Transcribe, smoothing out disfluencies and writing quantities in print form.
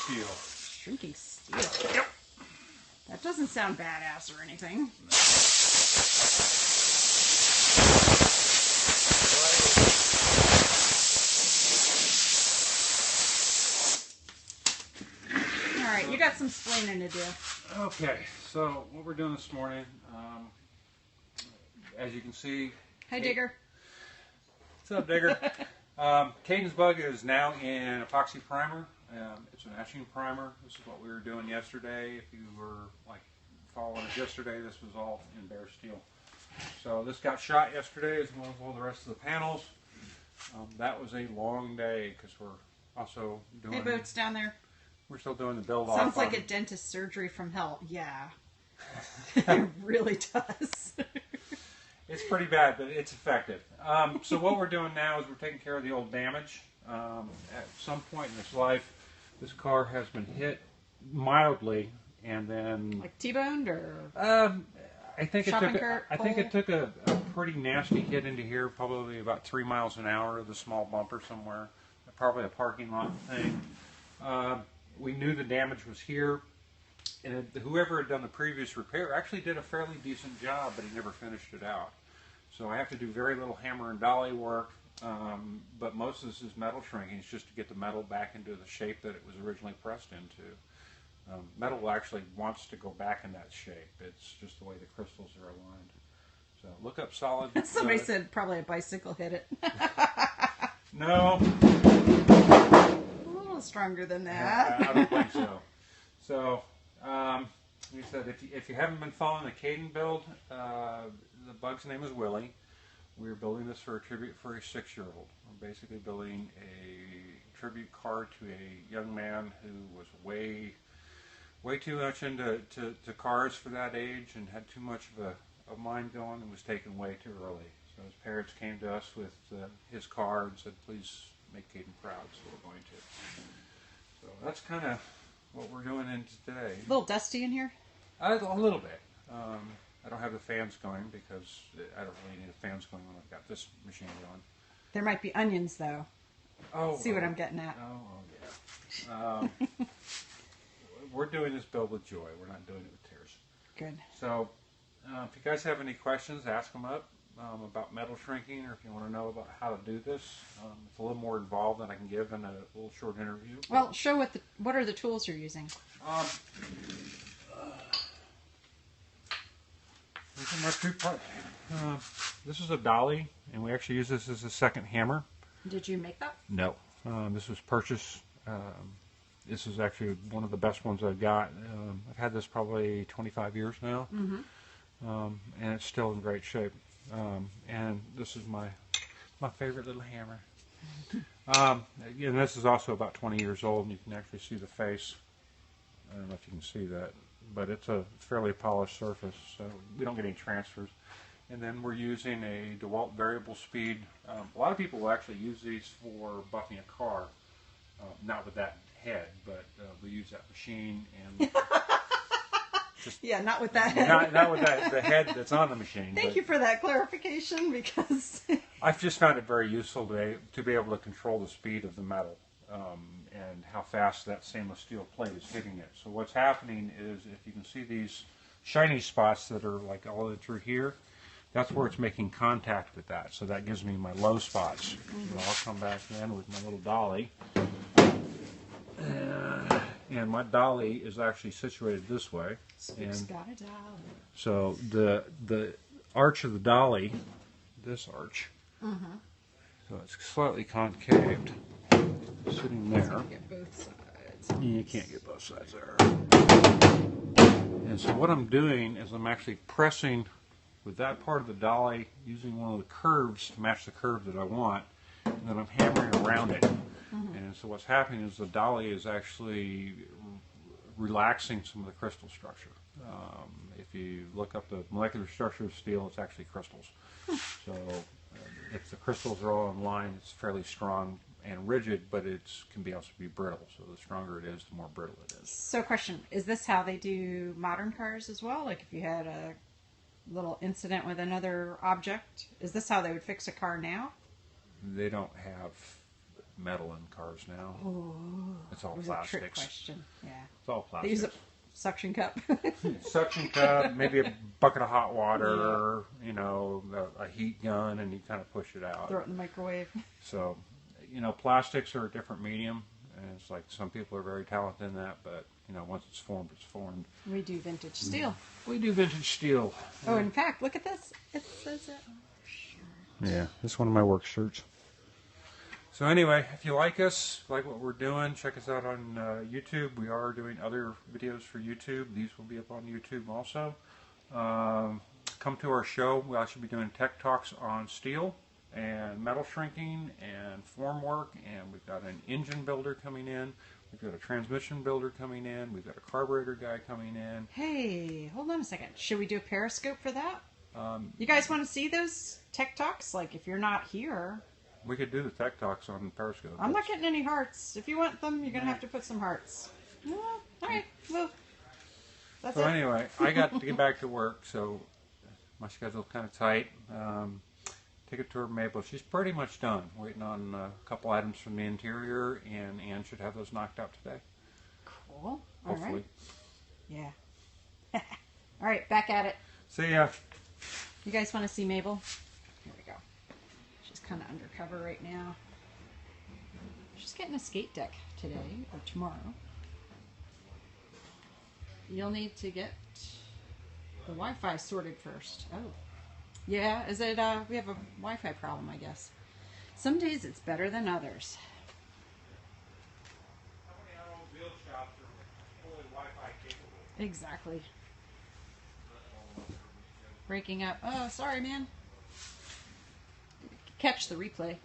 steel. Shrinking steel? Yep. That doesn't sound badass or anything. Alright, you got some splaining to do. Okay, so what we're doing this morning, as you can see... Hi, Digger. What's up, Digger? Caden's bug is now in epoxy primer. It's an etching primer. This is what we were doing yesterday. If you were like following us yesterday, this was all in bare steel. So this got shot yesterday as well as all the rest of the panels. That was a long day because we're also doing... Hey, Boots down there. We're still doing the build off. Sounds like a dentist surgery from hell. Yeah. It really does. It's pretty bad, but it's effective. So what we're doing now is we're taking care of the old damage. At some point in its life, this car has been hit mildly, and then... Like T-boned or... I think it took a pretty nasty hit into here, probably about 3 miles an hour with a small bumper somewhere. Probably a parking lot thing. We knew the damage was here, and whoever had done the previous repair actually did a fairly decent job, but he never finished it out. So I have to do very little hammer and dolly work, but most of this is metal shrinking. It's just to get the metal back into the shape that it was originally pressed into. Metal actually wants to go back in that shape. It's just the way the crystals are aligned. So look up solid. Somebody said probably a bicycle hit it. No. A little stronger than that. I don't think so. So, you said if you haven't been following the Caden build, the bug's name is Willie. We're building this for a tribute for a 6-year-old. We're basically building a tribute car to a young man who was way too much into cars for that age and had too much of a mind going and was taken way too early. So his parents came to us with his car and said, please make Caden proud, so we're going to. So that's kind of what we're doing in today. A little dusty in here? A little bit. I don't have the fans going because I don't really need the fans going when I've got this machine going. There might be onions, though. See what I'm getting at. Oh yeah. We're doing this build with joy. We're not doing it with tears. Good. So if you guys have any questions, ask them up about metal shrinking, or if you want to know about how to do this. It's a little more involved than I can give in a little short interview. Well, show what are the tools you're using. These are my 2-part. This is a dolly, and we actually use this as a second hammer. Did you make that? No. This was purchased. This is actually one of the best ones I've got. I've had this probably 25 years now, and it's still in great shape. And this is my favorite little hammer. And this is also about 20 years old, and you can actually see the face. I don't know if you can see that, but it's a fairly polished surface, so we don't get any transfers. And then we're using a DeWalt variable speed. A lot of people will actually use these for buffing a car, not with that head, but we use that machine and just yeah, not with that head. not with the head that's on the machine. Thank you for that clarification, because I've just found it very useful to be able to control the speed of the metal and how fast that stainless steel plate is hitting it. So what's happening is, if you can see these shiny spots that are like all the way through here, that's where it's making contact with that. So that gives me my low spots. So I'll come back in with my little dolly. And my dolly is actually situated this way. Spook's got a dolly. So the arch of the dolly, this arch, so it's slightly concaved, sitting there. So you get both sides. You can't get both sides there. And so what I'm doing is I'm actually pressing with that part of the dolly, using one of the curves to match the curve that I want, and then I'm hammering around it. And so what's happening is the dolly is actually relaxing some of the crystal structure. If you look up the molecular structure of steel, it's actually crystals. So if the crystals are all in line, it's fairly strong and rigid, but it can also be brittle. So the stronger it is, the more brittle it is. So question, is this how they do modern cars as well? Like if you had a little incident with another object, is this how they would fix a car now? They don't have metal in cars now. Oh, It's all it was a trick plastics. question. Yeah. It's all They use a plastics. suction cup. Suction cup, maybe a bucket of hot water, you know, a heat gun, and you kind of push it out. Throw it in the microwave. So, you know, plastics are a different medium, and it's like some people are very talented in that, but, you know, once it's formed, it's formed. We do vintage steel. We do vintage steel. Oh, in fact, look at this. It says it. Yeah, this is one of my work shirts. So anyway, if you like us, like what we're doing, check us out on YouTube. We are doing other videos for YouTube. These will be up on YouTube also. Come to our show. We'll actually be doing tech talks on steel and metal shrinking and formwork. And we've got an engine builder coming in. We've got a transmission builder coming in. We've got a carburetor guy coming in. Hey, hold on a second. Should we do a Periscope for that? You guys want to see those tech talks? Like, if you're not here... We could do the tech talks on Periscope. I'm not getting any hearts. If you want them, you're going to have to put some hearts. Yeah, all right, well, that's So it. anyway, I got to get back to work, so my schedule's kind of tight. Take it to her Mabel. She's pretty much done. Waiting on a couple items from the interior, and Ann should have those knocked out today. Cool. All Hopefully. right. Yeah. All right, back at it. See ya. You guys want to see Mabel? Here we go. She's kind of undercover right now. She's getting a skate deck today or tomorrow. You'll need to get the Wi-Fi sorted first. Oh. Yeah, is it, we have a Wi-Fi problem, I guess. Some days it's better than others. How many automobile shops are fully Wi-Fi capable? Exactly. Breaking up. Oh, sorry, man. Catch the replay.